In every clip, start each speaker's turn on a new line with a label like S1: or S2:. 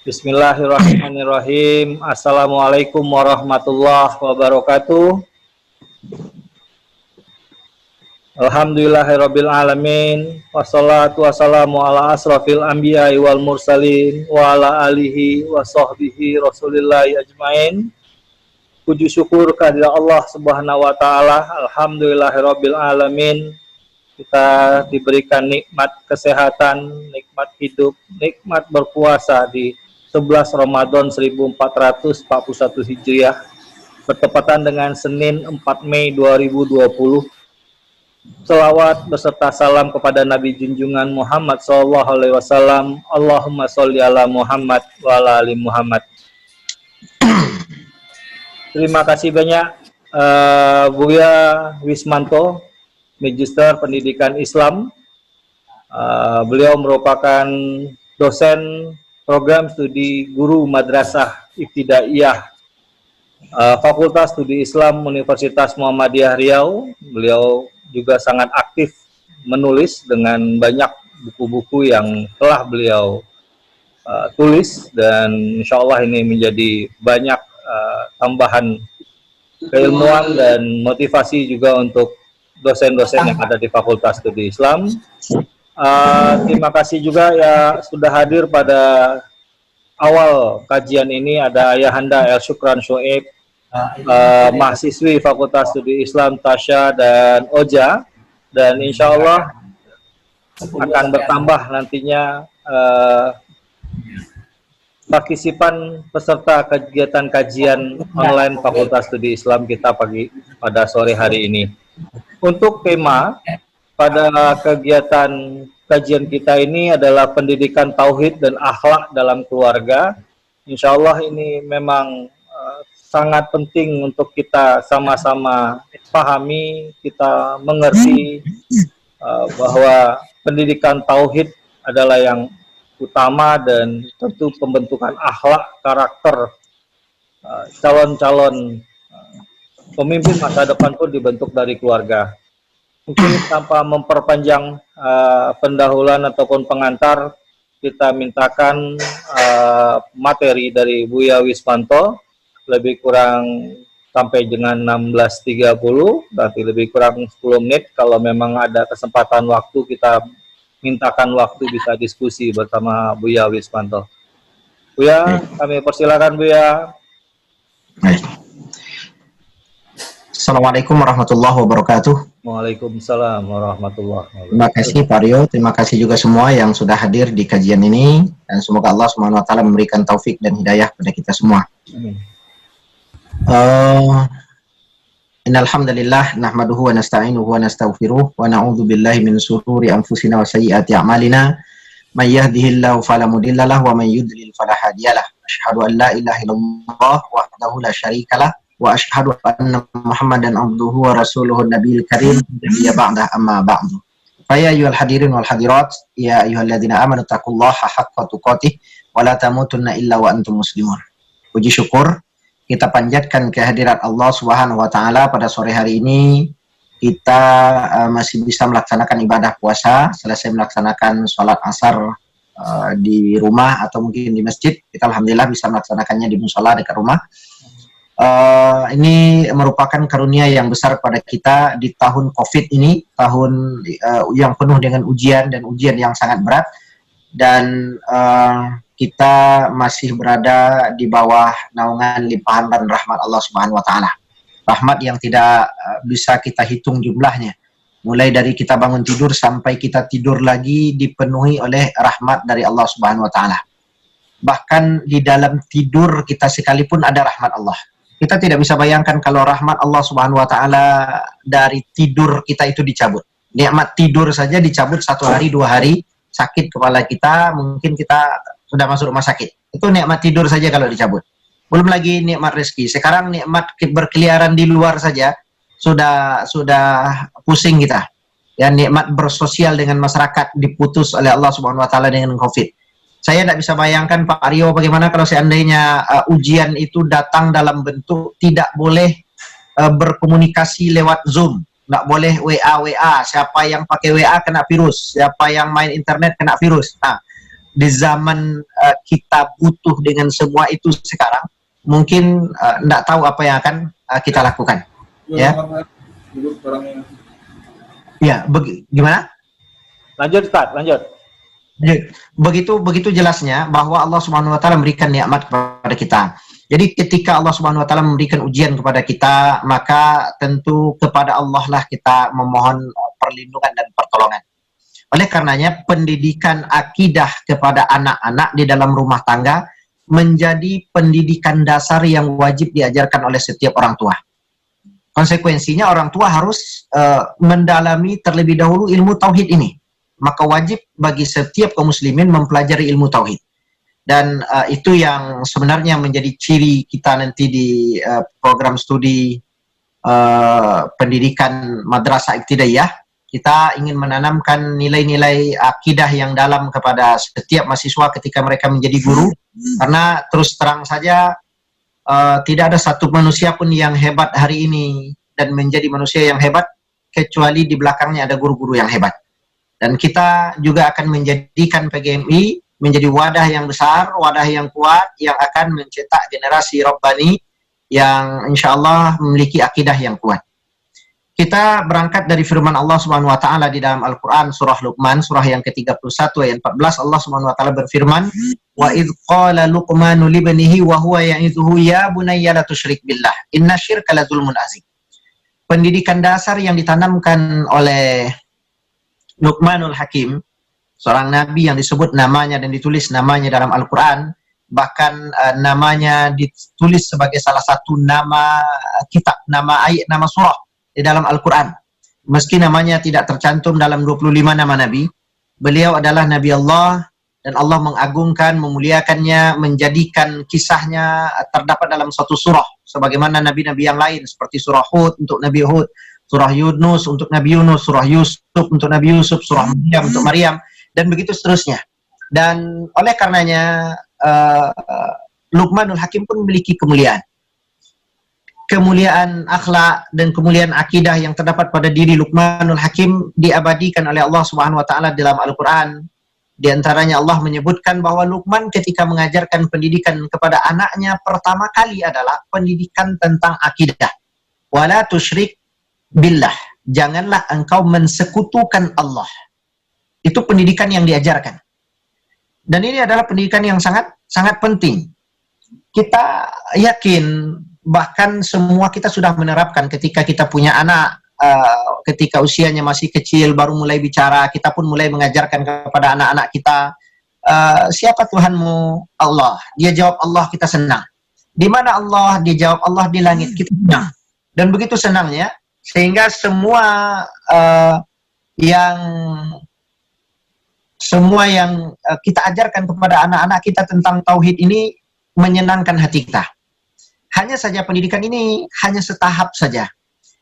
S1: Bismillahirrahmanirrahim. Assalamualaikum warahmatullahi wabarakatuh. Alhamdulillahirabbil alamin. Wassalatu wassalamu ala asrofil anbiya'i wal mursalin wa ala alihi wa sahbihi rasulillahi ajmain. Puji syukur kehadirat Allah Subhanahu wa taala. Alhamdulillahirabbil alamin. Kita diberikan nikmat kesehatan, nikmat hidup, nikmat berpuasa di 11 Ramadan 1441 Hijriah bertepatan dengan Senin 4 Mei 2020. Selawat beserta salam kepada Nabi junjungan Muhammad SAW. Allahumma sholli ala Muhammad wa ala ali Muhammad. Terima kasih banyak Buya Wismanto, Magister Pendidikan Islam. Beliau merupakan dosen program studi guru Madrasah Ibtidaiyah Fakultas Studi Islam Universitas Muhammadiyah Riau. Beliau juga sangat aktif menulis dengan banyak buku-buku yang telah beliau tulis, dan insya Allah ini menjadi banyak tambahan keilmuan dan motivasi juga untuk dosen-dosen yang ada di Fakultas Studi Islam. Terima kasih juga ya sudah hadir pada awal kajian ini. Ada Ayahanda El Syukran Shoaib, mahasiswi Fakultas Studi Islam Tasya dan Oja, dan insya Allah akan bertambah nantinya partisipan peserta kegiatan kajian online Fakultas Studi Islam kita pada sore hari ini. Untuk tema pada kegiatan kajian kita ini adalah pendidikan tauhid dan akhlak dalam keluarga. Insya Allah ini memang sangat penting untuk kita sama-sama pahami, kita mengerti bahwa pendidikan tauhid adalah yang utama, dan tentu pembentukan akhlak, karakter calon-calon pemimpin masa depan pun dibentuk dari keluarga. Mungkin tanpa memperpanjang pendahuluan ataupun pengantar, kita mintakan materi dari Buya Wismanto, lebih kurang sampai dengan 16.30, berarti lebih kurang 10 menit. Kalau memang ada kesempatan waktu, kita mintakan waktu bisa diskusi bersama Buya Wismanto. Buya, kami persilakan Buya.
S2: Assalamualaikum warahmatullahi wabarakatuh.
S1: Waalaikumsalam warahmatullahi wabarakatuh.
S2: Terima kasih Pak Rio, terima kasih juga semua yang sudah hadir di kajian ini, dan semoga Allah Subhanahu wa taala memberikan taufik dan hidayah pada kita semua. Amin. Innal hamdalillah nahmaduhu wa nasta'inuhu wa nastaghfiruh wa na'udzu billahi min shururi anfusina wa sayyiati a'malina. May yahdihillahu fala mudhillalah wa may yudlil fala hadiyalah. Asyhadu an la ilaha illallah wahdahu la syarikalah wa asyhadu anna Muhammadan abduhu wa rasuluhu nabiyil karim. Ya ba'da amma ba'du. Fa ya ayyuhal hadirin wal hadirat, ya ayyuhalladzina amanu taqullaha haqqa tuqatih wa la tamutunna illa wa antum muslimun. Puji syukur kita panjatkan kehadirat Allah Subhanahu wa taala pada sore hari ini. Kita masih bisa melaksanakan ibadah puasa, selesai melaksanakan sholat asar di rumah atau mungkin di masjid. Kita alhamdulillah bisa melaksanakannya di mushola dekat rumah. Ini merupakan karunia yang besar pada kita di tahun COVID ini, tahun yang penuh dengan ujian dan ujian yang sangat berat, dan kita masih berada di bawah naungan limpahan dan rahmat Allah Subhanahu wa taala. Rahmat yang tidak bisa kita hitung jumlahnya. Mulai dari kita bangun tidur sampai kita tidur lagi dipenuhi oleh rahmat dari Allah Subhanahu wa taala. Bahkan di dalam tidur kita sekalipun ada rahmat Allah. Kita tidak bisa bayangkan kalau rahmat Allah Subhanahu wa taala dari tidur kita itu dicabut. Nikmat tidur saja dicabut 1 hari 2 hari, sakit kepala kita, mungkin kita sudah masuk rumah sakit. Itu nikmat tidur saja kalau dicabut. Belum lagi nikmat rezeki. Sekarang nikmat berkeliaran di luar saja sudah pusing kita. Ya, nikmat bersosial dengan masyarakat diputus oleh Allah Subhanahu wa taala dengan Covid. Saya tidak bisa bayangkan Pak Aryo bagaimana kalau seandainya ujian itu datang dalam bentuk tidak boleh berkomunikasi lewat Zoom, nggak boleh WA. Siapa yang pakai WA kena virus, siapa yang main internet kena virus. Nah, di zaman kita butuh dengan semua itu sekarang, mungkin tidak tahu apa yang akan kita lakukan. Ya, ya, gimana?
S1: Lanjut Ustaz, lanjut.
S2: Begitu jelasnya bahwa Allah Subhanahu wa taala memberikan nikmat kepada kita. Jadi ketika Allah Subhanahu wa taala memberikan ujian kepada kita, maka tentu kepada Allah lah kita memohon perlindungan dan pertolongan. Oleh karenanya pendidikan akidah kepada anak-anak di dalam rumah tangga menjadi pendidikan dasar yang wajib diajarkan oleh setiap orang tua. Konsekuensinya orang tua harus mendalami terlebih dahulu ilmu tauhid ini. Maka wajib bagi setiap kaum muslimin mempelajari ilmu tauhid. Dan itu yang sebenarnya menjadi ciri kita nanti di program studi pendidikan madrasah ibtidaiyah. Kita ingin menanamkan nilai-nilai akidah yang dalam kepada setiap mahasiswa ketika mereka menjadi guru. Karena terus terang saja tidak ada satu manusia pun yang hebat hari ini dan menjadi manusia yang hebat kecuali di belakangnya ada guru-guru yang hebat. Dan kita juga akan menjadikan PGMI menjadi wadah yang besar, wadah yang kuat, yang akan mencetak generasi Rabbani yang insya Allah memiliki akidah yang kuat. Kita berangkat dari firman Allah Subhanahu wa taala di dalam Al-Qur'an surah Luqman, surah yang ke-31 ayat 14. Allah Subhanahu wa taala berfirman, "Wa idz qala Luqmanu libnihi wa huwa ya'idhuhu ya bunayya la tusyrik billah, innasyirka la dzulmun azim." Pendidikan dasar yang ditanamkan oleh Luqmanul Hakim, seorang nabi yang disebut namanya dan ditulis namanya dalam Al-Quran, bahkan namanya ditulis sebagai salah satu nama kitab, nama ayat, nama surah di dalam Al-Quran. Meski namanya tidak tercantum dalam 25 nama nabi, beliau adalah Nabi Allah dan Allah mengagungkan, memuliakannya, menjadikan kisahnya terdapat dalam satu surah, sebagaimana nabi-nabi yang lain seperti surah Hud untuk Nabi Hud, surah Yunus untuk Nabi Yunus, surah Yusuf untuk Nabi Yusuf, surah Maryam untuk Maryam, dan begitu seterusnya. Dan oleh karenanya Luqmanul Hakim pun memiliki kemuliaan. Kemuliaan akhlak dan kemuliaan akidah yang terdapat pada diri Luqmanul Hakim diabadikan oleh Allah Subhanahu wa taala dalam Al-Qur'an. Di antaranya Allah menyebutkan bahwa Luqman ketika mengajarkan pendidikan kepada anaknya pertama kali adalah pendidikan tentang akidah. Wala tusyrik billah, janganlah engkau mensekutukan Allah. Itu pendidikan yang diajarkan. Dan ini adalah pendidikan yang sangat penting. Kita yakin, bahkan semua kita sudah menerapkan ketika kita punya anak, ketika usianya masih kecil, baru mulai bicara, kita pun mulai mengajarkan kepada anak-anak kita, siapa Tuhanmu? Allah. Dia jawab Allah, kita senang. Di mana Allah? Dia jawab Allah di langit, kita senang. Dan begitu senangnya, sehingga semua yang kita ajarkan kepada anak-anak kita tentang tauhid ini menyenangkan hati kita. Hanya saja pendidikan ini hanya setahap saja.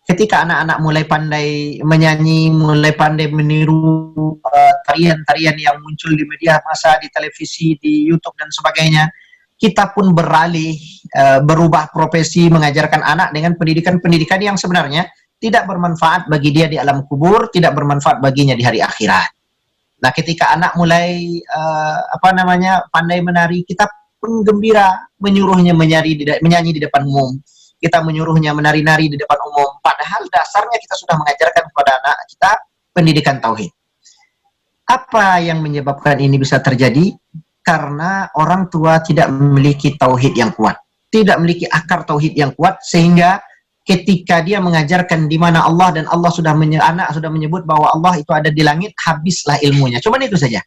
S2: Ketika anak-anak mulai pandai menyanyi, mulai pandai meniru tarian-tarian yang muncul di media massa, di televisi, di YouTube dan sebagainya, kita pun beralih, berubah profesi, mengajarkan anak dengan pendidikan-pendidikan yang sebenarnya tidak bermanfaat bagi dia di alam kubur, tidak bermanfaat baginya di hari akhirat. Nah, ketika anak mulai pandai menari, kita pun gembira menyuruhnya menyanyi di depan umum. Kita menyuruhnya menari-nari di depan umum. Padahal dasarnya kita sudah mengajarkan kepada anak kita pendidikan tauhid. Apa yang menyebabkan ini bisa terjadi? Karena orang tua tidak memiliki tauhid yang kuat, tidak memiliki akar tauhid yang kuat, sehingga ketika dia mengajarkan di mana Allah dan Allah anak sudah menyebut bahwa Allah itu ada di langit, habislah ilmunya. Cuman itu saja.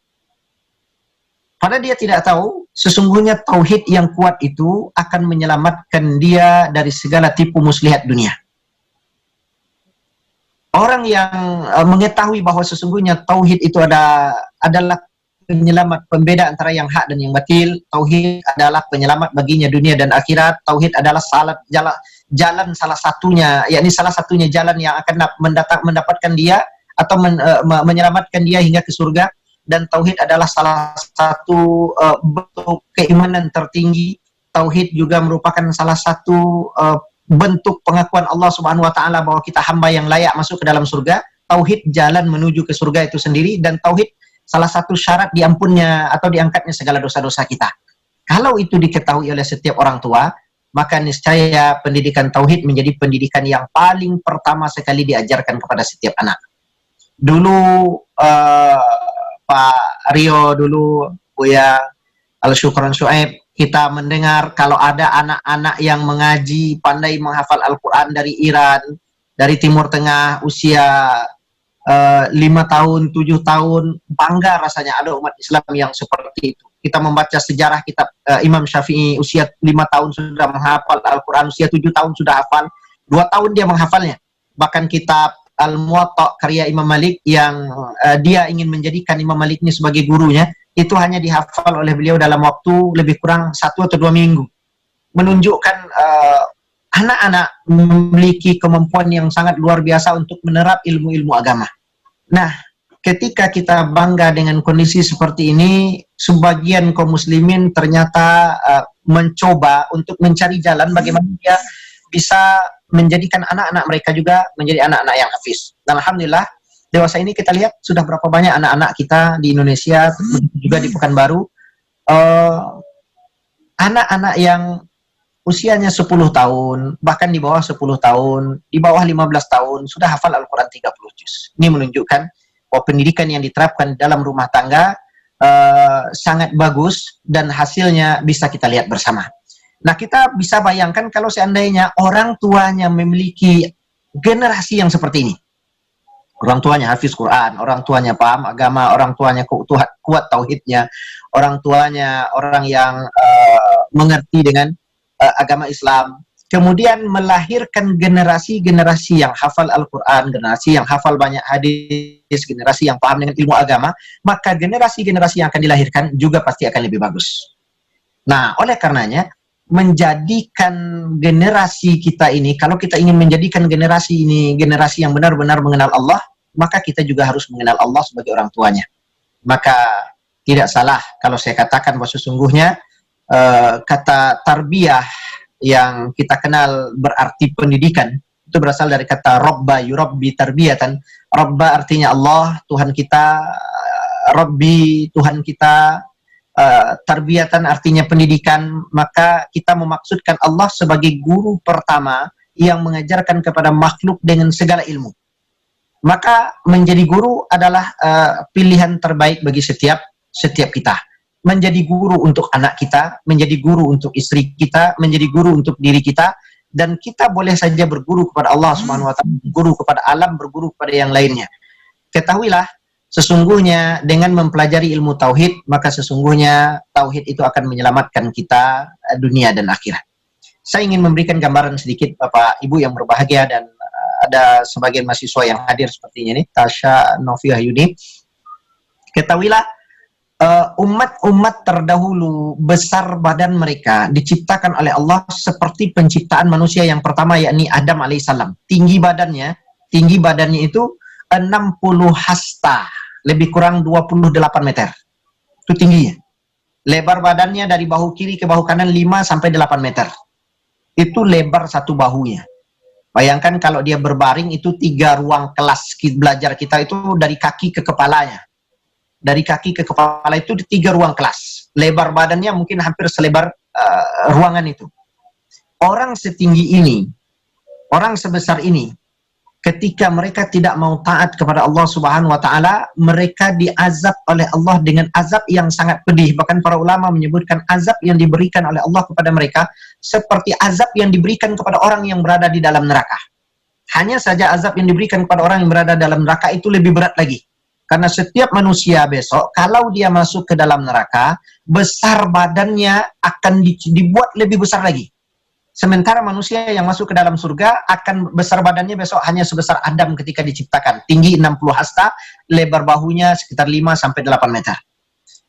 S2: Padahal dia tidak tahu sesungguhnya tauhid yang kuat itu akan menyelamatkan dia dari segala tipu muslihat dunia. Orang yang mengetahui bahwa sesungguhnya tauhid itu adalah penyelamat, pembeda antara yang hak dan yang batil. Tauhid adalah penyelamat baginya dunia dan akhirat. Tauhid adalah jalan salah satunya, yakni salah satunya jalan yang akan mendapatkan dia atau menyelamatkan dia hingga ke surga. Dan tauhid adalah salah satu bentuk keimanan tertinggi. Tauhid juga merupakan salah satu bentuk pengakuan Allah Subhanahu wa taala bahwa kita hamba yang layak masuk ke dalam surga. Tauhid jalan menuju ke surga itu sendiri, dan tauhid salah satu syarat diampunnya atau diangkatnya segala dosa-dosa kita. Kalau itu diketahui oleh setiap orang tua, maka niscaya pendidikan tauhid menjadi pendidikan yang paling pertama sekali diajarkan kepada setiap anak. Dulu Pak Rio, dulu Buya Al-Syukran Syuaib, kita mendengar kalau ada anak-anak yang mengaji, pandai menghafal Al-Quran dari Iran, dari Timur Tengah, usia 5 tahun, 7 tahun, bangga rasanya ada umat Islam yang seperti itu. Kita membaca sejarah kitab Imam Syafi'i, usia 5 tahun sudah menghafal Al-Quran, usia 7 tahun sudah hafal, 2 tahun dia menghafalnya. Bahkan kitab Al-Muwatta karya Imam Malik yang dia ingin menjadikan Imam Malik ini sebagai gurunya, itu hanya dihafal oleh beliau dalam waktu lebih kurang 1 atau 2 minggu. Menunjukkan anak-anak memiliki kemampuan yang sangat luar biasa untuk menerap ilmu-ilmu agama. Nah, ketika kita bangga dengan kondisi seperti ini, sebagian kaum muslimin ternyata mencoba untuk mencari jalan bagaimana dia bisa menjadikan anak-anak mereka juga menjadi anak-anak yang hafiz. Dan alhamdulillah, dewasa ini kita lihat sudah berapa banyak anak-anak kita di Indonesia, juga di Pekanbaru, anak-anak yang usianya 10 tahun, bahkan di bawah 10 tahun, di bawah 15 tahun, sudah hafal Al-Quran 30 juz. Ini menunjukkan bahwa pendidikan yang diterapkan dalam rumah tangga sangat bagus dan hasilnya bisa kita lihat bersama. Nah, kita bisa bayangkan kalau seandainya orang tuanya memiliki generasi yang seperti ini. Orang tuanya hafiz Quran, orang tuanya paham agama, orang tuanya kuat tauhidnya, orang tuanya orang yang mengerti dengan agama Islam, kemudian melahirkan generasi-generasi yang hafal Al-Quran, generasi yang hafal banyak hadis, generasi yang paham dengan ilmu agama, maka generasi-generasi yang akan dilahirkan juga pasti akan lebih bagus. Nah, oleh karenanya, menjadikan generasi kita ini, kalau kita ingin menjadikan generasi ini generasi yang benar-benar mengenal Allah, maka kita juga harus mengenal Allah sebagai orang tuanya. Maka tidak salah kalau saya katakan bahwa sesungguhnya kata tarbiyah yang kita kenal berarti pendidikan, itu berasal dari kata robba yurabbi tarbiyatan. Robba artinya Allah, Tuhan kita, Rabbi, Tuhan kita, tarbiyatan artinya pendidikan. Maka kita memaksudkan Allah sebagai guru pertama yang mengajarkan kepada makhluk dengan segala ilmu. Maka menjadi guru adalah pilihan terbaik bagi setiap kita. Menjadi guru untuk anak kita, menjadi guru untuk istri kita, menjadi guru untuk diri kita, dan kita boleh saja berguru kepada Allah Subhanahu wa taala, berguru kepada alam, berguru kepada yang lainnya. Ketahuilah, sesungguhnya dengan mempelajari ilmu tauhid, maka sesungguhnya tauhid itu akan menyelamatkan kita dunia dan akhirat. Saya ingin memberikan gambaran sedikit Bapak Ibu yang berbahagia, dan ada sebagian mahasiswa yang hadir sepertinya ini, Tasha Noviah Yudi. Ketahuilah, umat-umat terdahulu besar badan mereka diciptakan oleh Allah seperti penciptaan manusia yang pertama, yakni Adam alaihissalam. Tinggi badannya itu 60 hasta, lebih kurang 28 meter. Itu tingginya. Lebar badannya dari bahu kiri ke bahu kanan 5 sampai 8 meter. Itu lebar satu bahunya. Bayangkan kalau dia berbaring, itu 3 ruang kelas belajar kita itu dari kaki ke kepalanya. Dari kaki ke kepala itu 3 ruang kelas. Lebar badannya mungkin hampir selebar ruangan itu. Orang setinggi ini, orang sebesar ini, ketika mereka tidak mau taat kepada Allah Subhanahu wa taala, mereka diazab oleh Allah dengan azab yang sangat pedih. Bahkan para ulama menyebutkan azab yang diberikan oleh Allah kepada mereka seperti azab yang diberikan kepada orang yang berada di dalam neraka. Hanya saja azab yang diberikan kepada orang yang berada dalam neraka itu lebih berat lagi. Karena setiap manusia besok, kalau dia masuk ke dalam neraka, besar badannya akan dibuat lebih besar lagi. Sementara manusia yang masuk ke dalam surga, akan besar badannya besok hanya sebesar Adam ketika diciptakan. Tinggi 60 hasta, lebar bahunya sekitar 5-8 meter.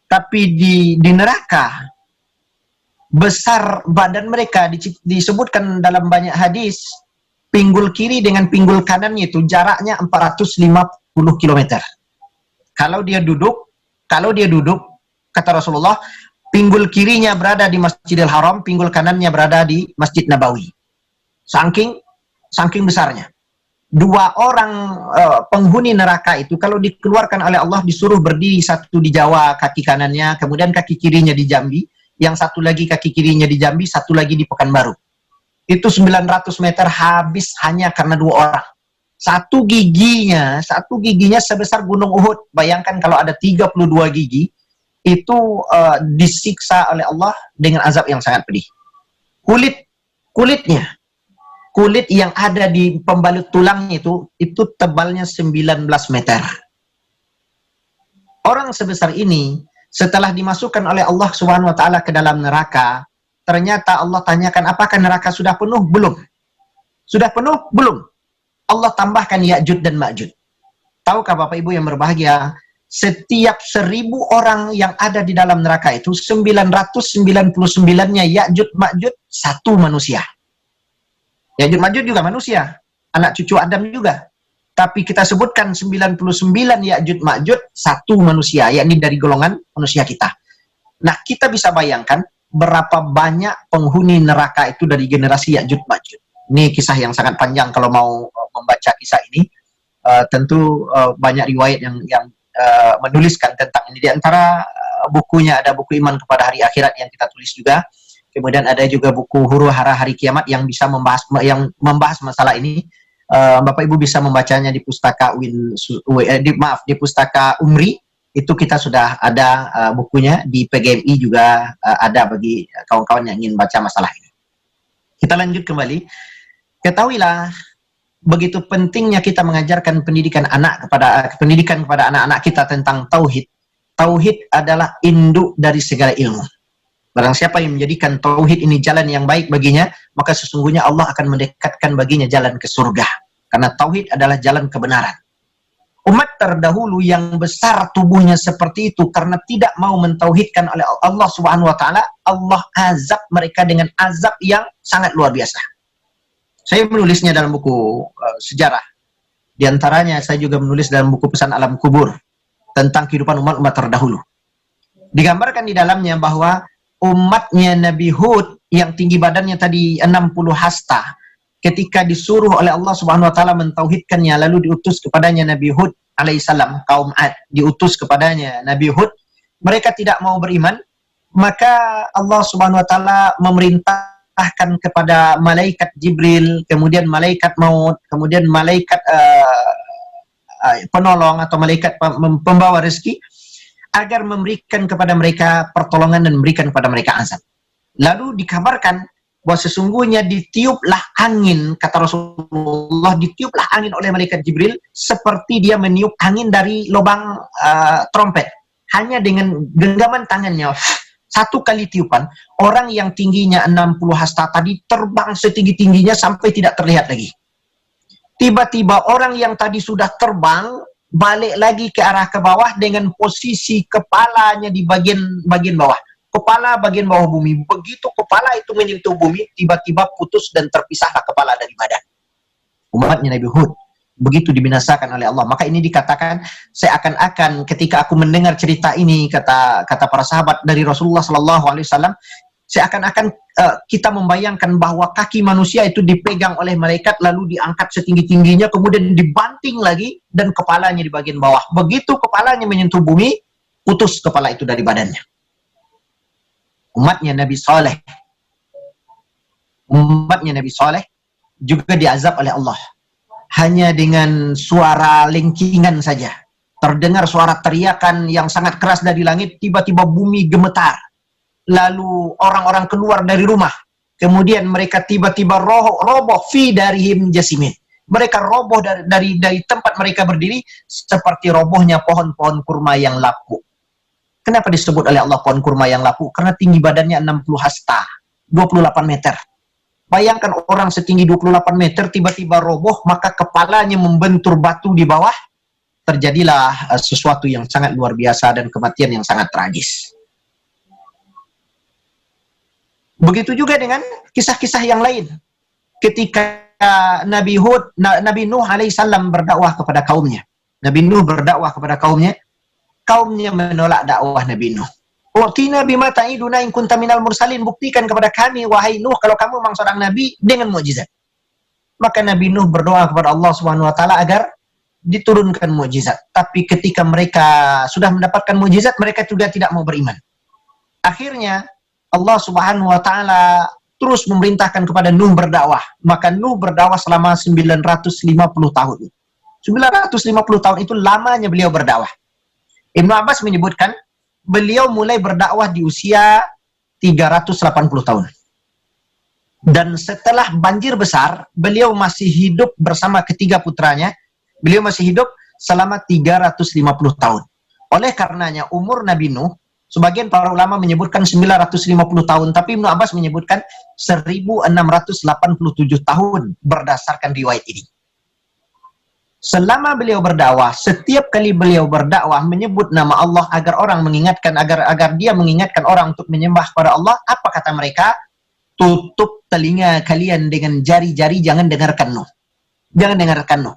S2: Tapi di neraka, besar badan mereka disebutkan dalam banyak hadis, pinggul kiri dengan pinggul kanannya itu jaraknya 450 km. Kalau dia duduk, kata Rasulullah, pinggul kirinya berada di Masjidil Haram, pinggul kanannya berada di Masjid Nabawi. Saking besarnya. dua orang penghuni neraka itu kalau dikeluarkan oleh Allah disuruh berdiri, satu di Jawa kaki kanannya, kemudian kaki kirinya di Jambi, yang satu lagi kaki kirinya di Jambi, satu lagi di Pekanbaru. Itu 900 meter habis hanya karena dua orang. Satu giginya sebesar Gunung Uhud. Bayangkan kalau ada 32 gigi, itu disiksa oleh Allah dengan azab yang sangat pedih. Kulit yang ada di pembalut tulangnya itu tebalnya 19 meter. Orang sebesar ini setelah dimasukkan oleh Allah Subhanahu wa taala ke dalam neraka, ternyata Allah tanyakan, apakah neraka sudah penuh? Belum. Sudah penuh? Belum. Allah tambahkan Ya'jud dan Ma'jud. Tahukah Bapak Ibu yang berbahagia, setiap 1000 orang yang ada di dalam neraka itu 999-nya Ya'jud Ma'jud, satu manusia. Ya'jud Ma'jud juga manusia, anak cucu Adam juga. Tapi kita sebutkan 99 Ya'jud Ma'jud, satu manusia, yakni dari golongan manusia kita. Nah, kita bisa bayangkan berapa banyak penghuni neraka itu dari generasi Ya'jud Ma'jud. Ini kisah yang sangat panjang kalau mau membaca kisah ini. Tentu banyak riwayat yang menuliskan tentang ini. Di antara bukunya ada buku Iman kepada Hari Akhirat yang kita tulis juga. Kemudian ada juga buku Huru Hara Hari Kiamat yang bisa membahas masalah ini. Bapak Ibu bisa membacanya di pustaka di pustaka Umri. Itu kita sudah ada bukunya, di PGMI juga ada bagi kawan-kawan yang ingin baca masalah ini. Kita lanjut kembali. Ketahuilah begitu pentingnya kita mengajarkan pendidikan kepada anak-anak kita tentang tauhid. Tauhid adalah induk dari segala ilmu. Barang siapa yang menjadikan tauhid ini jalan yang baik baginya, maka sesungguhnya Allah akan mendekatkan baginya jalan ke surga. Karena tauhid adalah jalan kebenaran. Umat terdahulu yang besar tubuhnya seperti itu karena tidak mau mentauhidkan oleh Allah Subhanahu wa taala, Allah azab mereka dengan azab yang sangat luar biasa. Saya menulisnya dalam buku sejarah. Di antaranya saya juga menulis dalam buku Pesan Alam Kubur tentang kehidupan umat-umat terdahulu. Digambarkan di dalamnya bahwa umatnya Nabi Hud yang tinggi badannya tadi 60 hasta, ketika disuruh oleh Allah Subhanahu wa taala mentauhidkannya, lalu diutus kepadanya Nabi Hud alaihissalam, kaum Ad diutus kepadanya Nabi Hud, mereka tidak mau beriman, maka Allah Subhanahu wa taala memerintahkan kepada malaikat Jibril, kemudian malaikat maut, kemudian malaikat penolong atau malaikat pembawa rezeki, agar memberikan kepada mereka pertolongan dan memberikan kepada mereka azab. Lalu dikabarkan bahwa sesungguhnya ditiuplah angin, kata Rasulullah, ditiuplah angin oleh malaikat Jibril seperti dia meniup angin dari lubang trompet. Hanya dengan genggaman tangannya, satu kali tiupan, orang yang tingginya 60 hasta tadi terbang setinggi-tingginya sampai tidak terlihat lagi. Tiba-tiba orang yang tadi sudah terbang balik lagi ke arah ke bawah dengan posisi kepalanya di bagian bawah. Kepala bagian bawah bumi. Begitu kepala itu menyentuh bumi, tiba-tiba putus dan terpisahlah kepala dari badan. Umatnya Nabi Hud begitu dibinasakan oleh Allah. Maka ini dikatakan, seakan-akan ketika aku mendengar cerita ini, kata para sahabat dari Rasulullah SAW, seakan-akan kita membayangkan bahwa kaki manusia itu dipegang oleh malaikat lalu diangkat setinggi-tingginya, kemudian dibanting lagi dan kepalanya di bagian bawah. Begitu kepalanya menyentuh bumi, putus kepala itu dari badannya. Umatnya Nabi Saleh juga diazab oleh Allah. Hanya dengan suara lengkingan saja. Terdengar suara teriakan yang sangat keras dari langit, tiba-tiba bumi gemetar. Lalu orang-orang keluar dari rumah. Kemudian mereka tiba-tiba roboh fi darihim jasimin. Mereka roboh dari tempat mereka berdiri seperti robohnya pohon-pohon kurma yang lapuk. Kenapa disebut oleh Allah pohon kurma yang lapuk? Karena tinggi badannya 60 hasta, 28 meter. Bayangkan orang setinggi 28 meter tiba-tiba roboh, maka kepalanya membentur batu di bawah. Terjadilah sesuatu yang sangat luar biasa dan kematian yang sangat tragis. Begitu juga dengan kisah-kisah yang lain. Ketika Nabi Nuh alaihissalam berdakwah kepada kaumnya. Nabi Nuh berdakwah kepada kaumnya menolak dakwah Nabi Nuh. Watina bima ta'iduna in kunta minal mursalin, buktikan kepada kami wahai Nuh kalau kamu memang seorang nabi dengan mukjizat. maka Nabi Nuh berdoa kepada Allah Subhanahu wa taala agar diturunkan mukjizat. Tapi ketika mereka sudah mendapatkan mukjizat, mereka juga tidak mau beriman. Akhirnya Allah Subhanahu wa taala terus memerintahkan kepada Nuh berdakwah. Maka Nuh berdakwah selama 950 tahun. 950 tahun itu lamanya beliau berdakwah. Ibnu Abbas menyebutkan beliau mulai berdakwah di usia 380 tahun. Dan setelah banjir besar, beliau masih hidup bersama ketiga putranya. Beliau masih hidup selama 350 tahun. Oleh karenanya umur Nabi Nuh, sebagian para ulama menyebutkan 950 tahun, tapi Ibnu Abbas menyebutkan 1687 tahun berdasarkan riwayat ini. Selama beliau berdakwah, setiap kali beliau berdakwah menyebut nama Allah agar orang mengingatkan, agar dia mengingatkan orang untuk menyembah kepada Allah, apa kata mereka? Tutup telinga kalian dengan jari-jari, jangan dengarkan Nuh. Jangan dengarkan Nuh.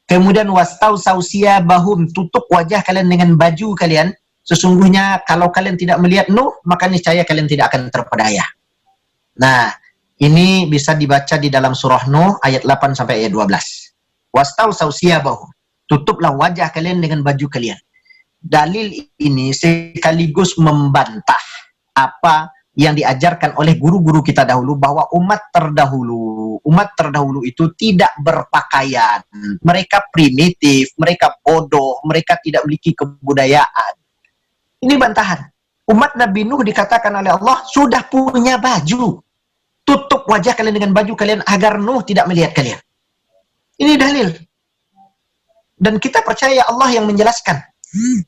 S2: Kemudian wastausau siyabahum, tutup wajah kalian dengan baju kalian. Sesungguhnya kalau kalian tidak melihat Nuh, maka niscaya kalian tidak akan terpedaya. Nah, ini bisa dibaca di dalam surah Nuh ayat 8 sampai ayat 12. Wastausau siyabahum, tutuplah wajah kalian dengan baju kalian. Dalil ini sekaligus membantah apa yang diajarkan oleh guru-guru kita dahulu, bahwa umat terdahulu itu tidak berpakaian. Mereka primitif, mereka bodoh, mereka tidak memiliki kebudayaan. Ini bantahan. Umat Nabi Nuh dikatakan oleh Allah sudah punya baju. Tutup wajah kalian dengan baju kalian agar Nuh tidak melihat kalian. Ini dalil. Dan kita percaya Allah yang menjelaskan.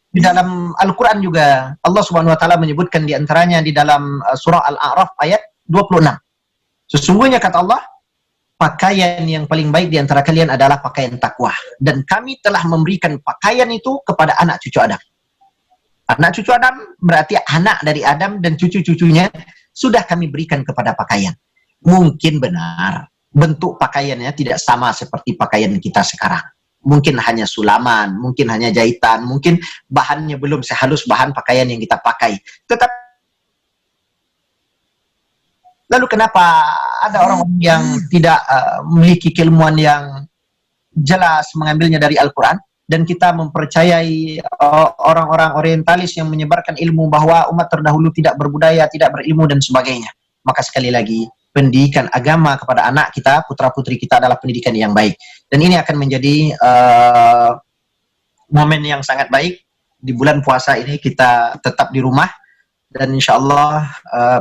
S2: Di dalam Al-Quran juga Allah Subhanahu wa taala menyebutkan di antaranya di dalam surah Al-A'raf ayat 26. Sesungguhnya kata Allah, pakaian yang paling baik di antara kalian adalah pakaian takwa, dan kami telah memberikan pakaian itu kepada anak cucu Adam. Anak cucu Adam berarti anak dari Adam dan cucu-cucunya sudah kami berikan kepada pakaian. Mungkin benar bentuk pakaiannya tidak sama seperti pakaian kita sekarang. Mungkin hanya sulaman, mungkin hanya jahitan, mungkin bahannya belum sehalus bahan pakaian yang kita pakai. Tetapi lalu kenapa ada orang yang tidak memiliki keilmuan yang jelas mengambilnya dari Al-Quran, dan kita mempercayai orang-orang orientalis yang menyebarkan ilmu bahwa umat terdahulu tidak berbudaya, tidak berilmu dan sebagainya. Maka sekali lagi, pendidikan agama kepada anak kita, putra-putri kita adalah pendidikan yang baik. Dan ini akan menjadi momen yang sangat baik. Di bulan puasa ini kita tetap di rumah, dan insya Allah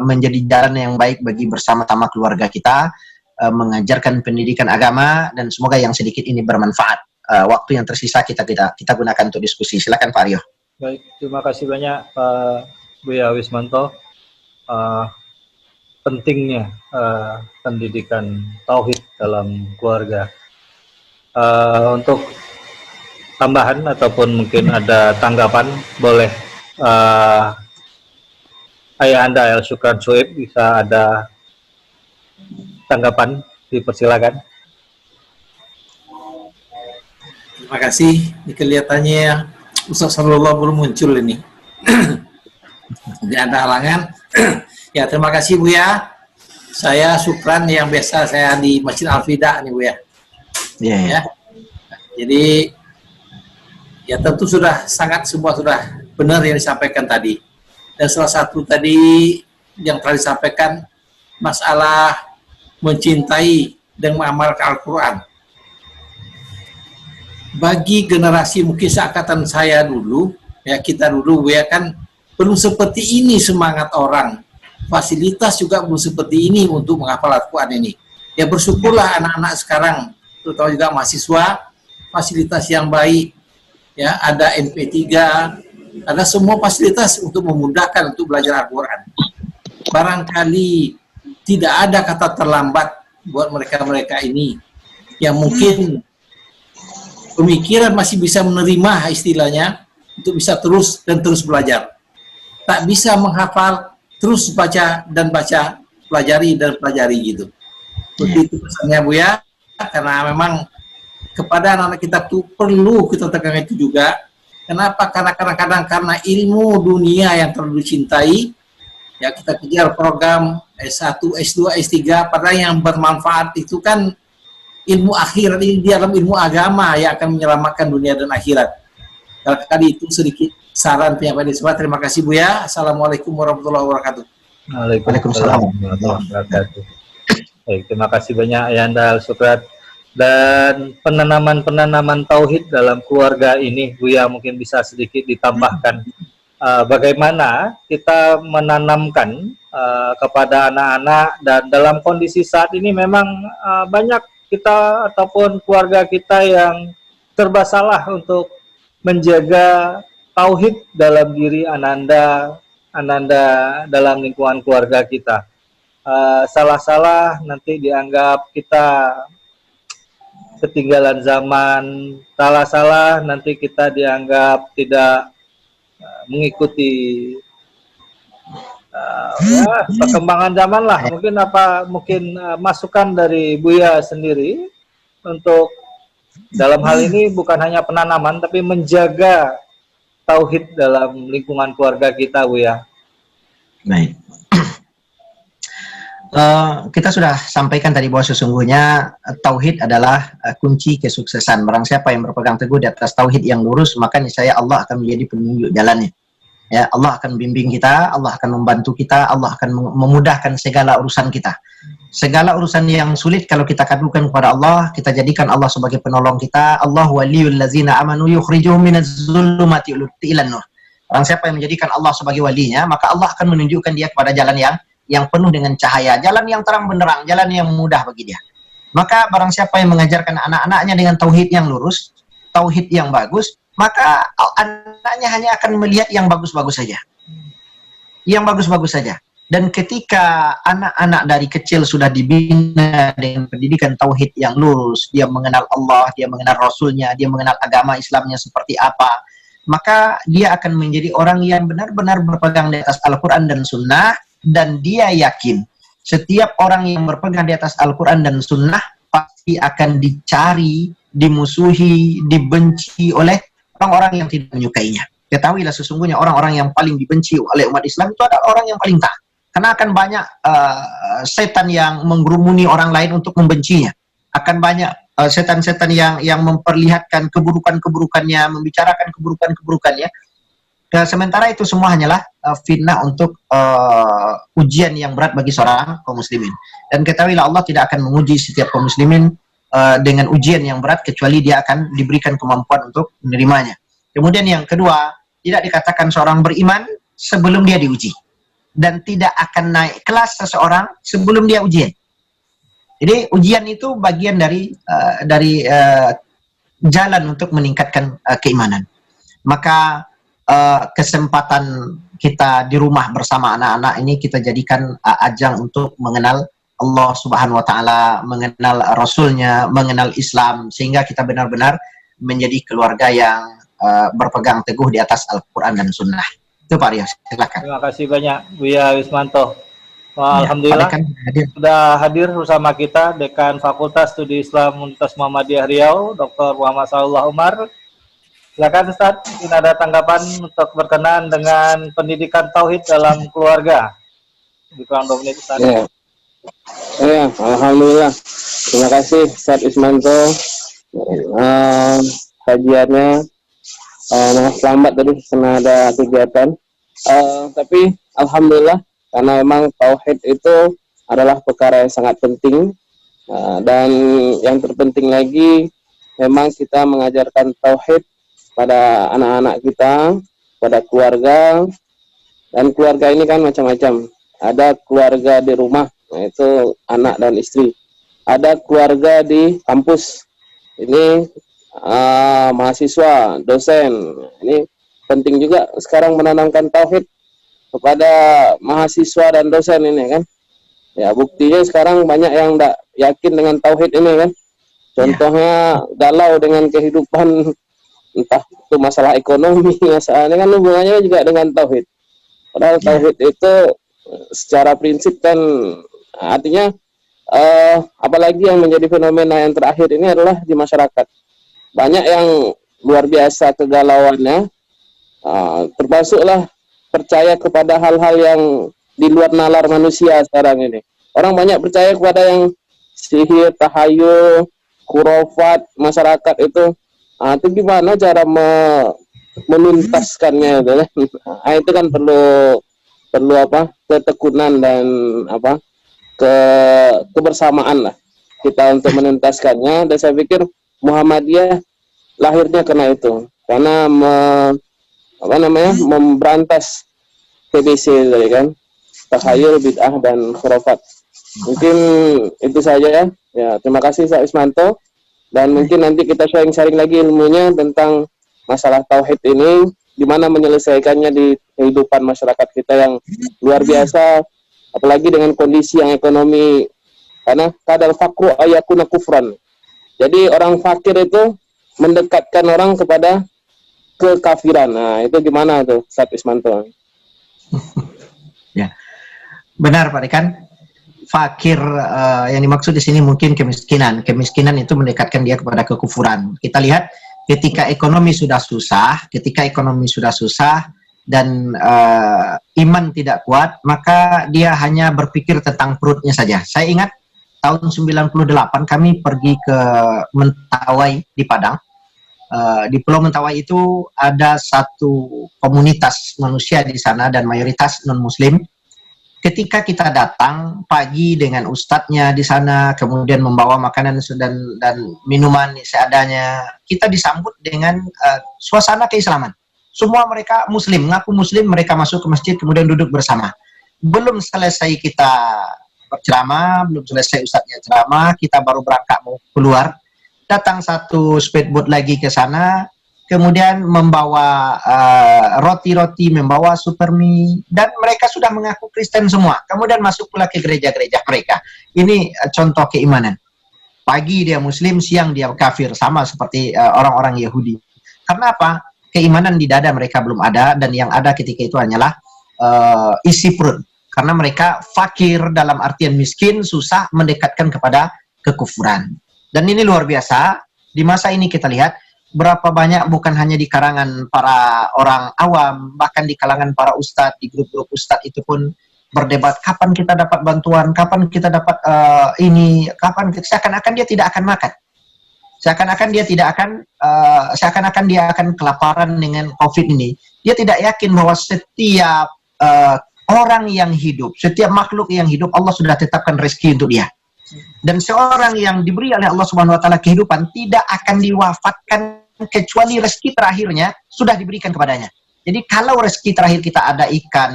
S2: menjadi jalan yang baik bagi bersama-sama keluarga kita, mengajarkan pendidikan agama, dan semoga yang sedikit ini bermanfaat. Waktu yang tersisa kita gunakan untuk diskusi. Silakan Pak Aryo.
S1: Baik, terima kasih banyak Pak Buya Wismanto. Pentingnya pendidikan tauhid dalam keluarga. Untuk tambahan ataupun mungkin ada tanggapan, boleh Ayah Anda El Syukran Suib bisa ada tanggapan, dipersilakan.
S3: Terima kasih. Ini kelihatannya Ustaz Sarullah belum muncul ini. Tidak ada halangan. Ya, terima kasih Bu ya. Saya Syukran yang biasa saya di Masjid Al-Fida nih Bu ya.
S2: Yeah.
S3: Ya. Jadi ya tentu sudah semua sudah benar yang disampaikan tadi. Dan salah satu tadi yang telah disampaikan masalah mencintai dan mengamalkan Al-Quran. Bagi generasi mungkin seangkatan saya dulu, ya kita dulu ya kan belum seperti ini semangat orang. Fasilitas juga belum seperti ini untuk menghafal Al-Quran ini. Ya bersyukurlah anak-anak sekarang, terutama juga mahasiswa, fasilitas yang baik, ya ada MP3, ada semua fasilitas untuk memudahkan untuk belajar Al-Quran. Barangkali tidak ada kata terlambat buat mereka-mereka ini yang mungkin pemikiran masih bisa menerima istilahnya untuk bisa terus belajar. Tak bisa menghafal, terus baca, pelajari gitu. Seperti itu pesannya Bu ya, karena memang kepada anak-anak kita tuh perlu kita tekankan itu juga. Kenapa? Karena kadang-kadang karena ilmu dunia yang terlalu dicintai, ya kita kejar program S1, S2, S3, padahal yang bermanfaat itu kan ilmu akhirat ini di dalam ilmu agama yang akan menyelamatkan dunia dan akhirat. Kali itu sedikit saran penyampaian semua. Terima kasih Buya. Assalamualaikum warahmatullahi wabarakatuh.
S1: Waalaikumsalam warahmatullahi wabarakatuh. Baik, terima kasih banyak Ayanda Al-Sukrat. Dan penanaman tauhid dalam keluarga ini, Buya mungkin bisa sedikit ditambahkan. Bagaimana kita menanamkan kepada anak-anak, dan dalam kondisi saat ini memang banyak kita ataupun keluarga kita yang serba salah untuk menjaga tauhid dalam diri Ananda dalam lingkungan keluarga kita. Salah-salah nanti dianggap kita ketinggalan zaman, salah-salah nanti kita dianggap tidak mengikuti perkembangan zaman lah. Mungkin masukan dari Buya sendiri untuk dalam hal ini bukan hanya penanaman tapi menjaga tauhid dalam lingkungan keluarga kita, Buya. Baik.
S2: Kita sudah sampaikan tadi bahwa sesungguhnya tauhid adalah kunci kesuksesan. Barang siapa yang berpegang teguh di atas tauhid yang lurus, maka niscaya Allah akan menjadi penunjuk jalannya. Ya, Allah akan bimbing kita, Allah akan membantu kita, Allah akan memudahkan segala urusan kita. Segala urusan yang sulit kalau kita kadukan kepada Allah, kita jadikan Allah sebagai penolong kita. Allah waliyul ladzina amanu yukhrijuhum minaz zulumati ilan nur. Barang siapa yang menjadikan Allah sebagai walinya, maka Allah akan menunjukkan dia kepada jalan yang penuh dengan cahaya, jalan yang terang benderang, jalan yang mudah bagi dia. Maka barang siapa yang mengajarkan anak-anaknya dengan tauhid yang lurus, tauhid yang bagus, maka anaknya hanya akan melihat yang bagus-bagus saja. Yang bagus-bagus saja. Dan ketika anak-anak dari kecil sudah dibina dengan pendidikan tauhid yang lurus, dia mengenal Allah, dia mengenal Rasulnya, dia mengenal agama Islamnya seperti apa, maka dia akan menjadi orang yang benar-benar berpegang di atas Al-Quran dan Sunnah. Dan dia yakin setiap orang yang berpegang di atas Al-Quran dan Sunnah pasti akan dicari, dimusuhi, dibenci oleh orang-orang yang tidak menyukainya. Ketahuilah sesungguhnya orang-orang yang paling dibenci oleh umat Islam itu adalah orang yang paling taat. Karena akan banyak setan yang menggerumuni orang lain untuk membencinya. Akan banyak setan-setan yang memperlihatkan keburukan-keburukannya, membicarakan keburukan-keburukannya. Sementara itu semua hanyalah fitnah untuk ujian yang berat bagi seorang kaum muslimin. Dan ketahuilah Allah tidak akan menguji setiap kaum muslimin dengan ujian yang berat kecuali dia akan diberikan kemampuan untuk menerimanya. Kemudian yang kedua, tidak dikatakan seorang beriman sebelum dia diuji. Dan tidak akan naik kelas seseorang sebelum dia ujian. Jadi ujian itu bagian dari jalan untuk meningkatkan keimanan. Maka kesempatan kita di rumah bersama anak-anak ini kita jadikan ajang untuk mengenal Allah Subhanahu wa Ta'ala, mengenal Rasulnya, mengenal Islam, sehingga kita benar-benar menjadi keluarga yang berpegang teguh di atas Al-Quran dan Sunnah. Itu Pak Rios, silakan.
S1: Terima kasih banyak Buya Wismanto. Alhamdulillah sudah hadir bersama kita Dekan Fakultas Studi Islam Universitas Muhammadiyah Riau, Dr. Muhammad Saulullah Umar. Silakan Ustaz, mungkin ada tanggapan untuk berkenan dengan pendidikan tauhid dalam keluarga. Di kurang 2 menit Ustaz.
S4: Ya, alhamdulillah. Terima kasih Ustaz Ismanto. Kajiannya lambat tadi karena ada kegiatan. Tapi alhamdulillah karena memang tauhid itu adalah perkara yang sangat penting. Dan yang terpenting lagi memang kita mengajarkan tauhid pada anak-anak kita, pada keluarga, dan keluarga ini kan macam-macam. Ada keluarga di rumah, yaitu anak dan istri. Ada keluarga di kampus, ini mahasiswa, dosen. Ini penting juga sekarang menanamkan tauhid kepada mahasiswa dan dosen ini kan. Ya buktinya sekarang banyak yang tidak yakin dengan tauhid ini kan. Contohnya galau dengan kehidupan, entah itu masalah ekonomi, masalahnya kan hubungannya juga dengan tauhid. Padahal tauhid itu secara prinsip kan artinya apalagi yang menjadi fenomena yang terakhir ini adalah di masyarakat. Banyak yang luar biasa kegalauannya, termasuklah percaya kepada hal-hal yang di luar nalar manusia sekarang ini. Orang banyak percaya kepada yang sihir, tahayul, khurafat masyarakat itu. Itu gimana cara menuntaskannya itu kan? Itu kan perlu apa? Ketekunan dan apa? Kebersamaan lah kita untuk menuntaskannya. Dan saya pikir Muhammadiyah lahirnya karena itu, karena memberantas TBC tadi kan, takhayul, bid'ah dan khurafat. Mungkin itu saja ya. Ya, terima kasih Pak Ismanto, dan mungkin nanti kita sharing-sharing lagi ilmunya tentang masalah tauhid ini, gimana menyelesaikannya di kehidupan masyarakat kita yang luar biasa, apalagi dengan kondisi yang ekonomi, karena kadal fakru ayakuna kufran. Jadi orang fakir itu mendekatkan orang kepada kekafiran. Nah, itu gimana tuh Ustaz Ismanto?
S2: Ya, benar Pak Dekan. Fakir yang dimaksud di sini mungkin kemiskinan. Kemiskinan itu mendekatkan dia kepada kekufuran. Kita lihat ketika ekonomi sudah susah, dan iman tidak kuat, maka dia hanya berpikir tentang perutnya saja. Saya ingat tahun 98 kami pergi ke Mentawai di Padang. Di Pulau Mentawai itu ada satu komunitas manusia di sana dan mayoritas non-muslim. Ketika kita datang pagi dengan ustadznya di sana, kemudian membawa makanan dan minuman seadanya, kita disambut dengan suasana keislaman. Semua mereka muslim, ngaku muslim, mereka masuk ke masjid kemudian duduk bersama. Belum selesai kita berceramah, belum selesai ustadznya ceramah, kita baru berangkat mau keluar. Datang satu speedboat lagi ke sana, kemudian membawa roti-roti, membawa supermi, dan mereka sudah mengaku Kristen semua. Kemudian masuk pula ke gereja-gereja mereka. Ini contoh keimanan. Pagi dia muslim, siang dia kafir, sama seperti orang-orang Yahudi. Karena apa? Keimanan di dada mereka belum ada, dan yang ada ketika itu hanyalah isi perut. Karena mereka fakir dalam artian miskin, susah, mendekatkan kepada kekufuran. Dan ini luar biasa. Di masa ini kita lihat berapa banyak, bukan hanya di kalangan para orang awam, bahkan di kalangan para ustadz, di grup-grup ustadz itu pun berdebat kapan kita dapat bantuan, kapan kita dapat kapan, seakan-akan dia tidak akan makan, seakan-akan dia akan kelaparan dengan COVID ini. Dia tidak yakin bahwa setiap orang yang hidup, setiap makhluk yang hidup, Allah sudah tetapkan rezeki untuk dia. Dan seorang yang diberi oleh Allah Subhanahu wa taala kehidupan tidak akan diwafatkan kecuali rezeki terakhirnya sudah diberikan kepadanya. Jadi kalau rezeki terakhir kita ada ikan,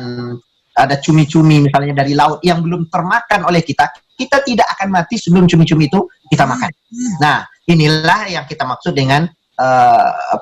S2: ada cumi-cumi misalnya dari laut yang belum termakan oleh kita, kita tidak akan mati sebelum cumi-cumi itu kita makan. Nah, inilah yang kita maksud dengan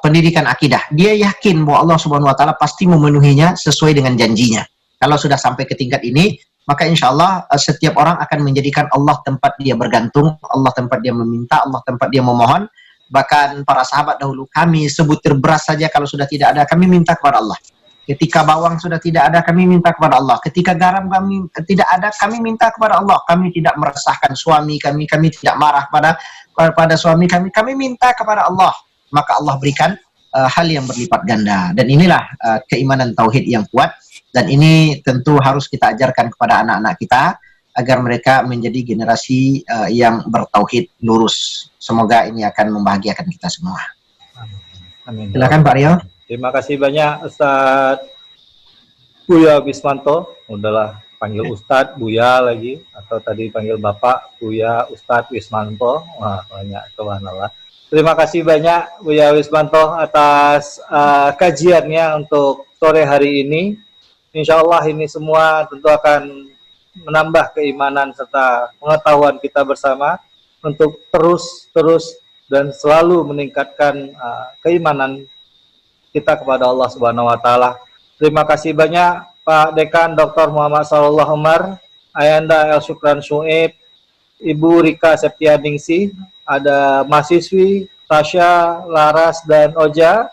S2: pendidikan akidah. Dia yakin bahwa Allah Subhanahu wa taala pasti memenuhinya sesuai dengan janjinya. Kalau sudah sampai ke tingkat ini, maka insya Allah setiap orang akan menjadikan Allah tempat dia bergantung, Allah tempat dia meminta, Allah tempat dia memohon. Bahkan para sahabat dahulu, kami sebutir beras saja kalau sudah tidak ada, kami minta kepada Allah. Ketika bawang sudah tidak ada, kami minta kepada Allah. Ketika garam kami tidak ada, kami minta kepada Allah. Kami tidak meresahkan suami kami tidak marah pada suami kami minta kepada Allah. Maka Allah berikan hal yang berlipat ganda. Dan inilah keimanan tauhid yang kuat. Dan ini tentu harus kita ajarkan kepada anak-anak kita agar mereka menjadi generasi yang bertauhid lurus. Semoga ini akan membahagiakan kita semua.
S1: Amin.
S2: Silakan Pak Rio.
S1: Terima kasih banyak Ustadz Buya Wismanto. Udahlah panggil Ustadz Buya lagi, atau tadi panggil Bapak Buya Ustadz Wismanto. Wah, banyak, subhanallah. Terima kasih banyak Buya Wismanto atas kajiannya untuk sore hari ini. Insya Allah ini semua tentu akan menambah keimanan serta pengetahuan kita bersama untuk terus dan selalu meningkatkan keimanan kita kepada Allah Subhanahu wa taala. Terima kasih banyak Pak Dekan Dr. Muhammad Sallallahu Umar, Ayanda El Syukran Syuib, Ibu Rika Septianingsih, ada mahasiswi Tasya, Laras, dan Oja.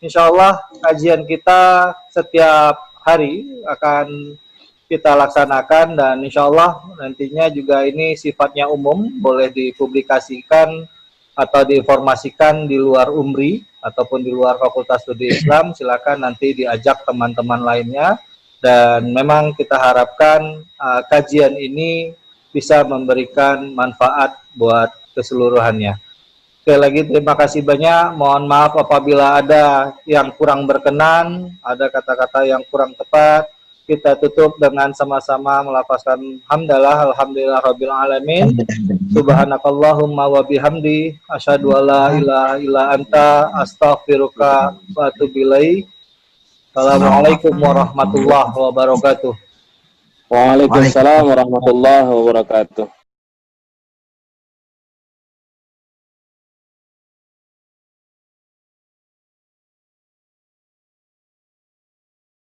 S1: Insya Allah kajian kita setiap hari akan kita laksanakan, dan insya Allah nantinya juga ini sifatnya umum, boleh dipublikasikan atau diinformasikan di luar UMRI ataupun di luar Fakultas Studi Islam. Silakan nanti diajak teman-teman lainnya, dan memang kita harapkan kajian ini bisa memberikan manfaat buat keseluruhannya. Sekali lagi terima kasih banyak. Mohon maaf apabila ada yang kurang berkenan, ada kata-kata yang kurang tepat. Kita tutup dengan sama-sama melafazkan hamdalah, alhamdulillah rabbil alamin. Subhanakallahumma wa bihamdi, asyhadu an la ilaha illa anta, astaghfiruka wa atubu ilaik. Assalamualaikum warahmatullahi wabarakatuh.
S4: Waalaikumsalam warahmatullahi wabarakatuh.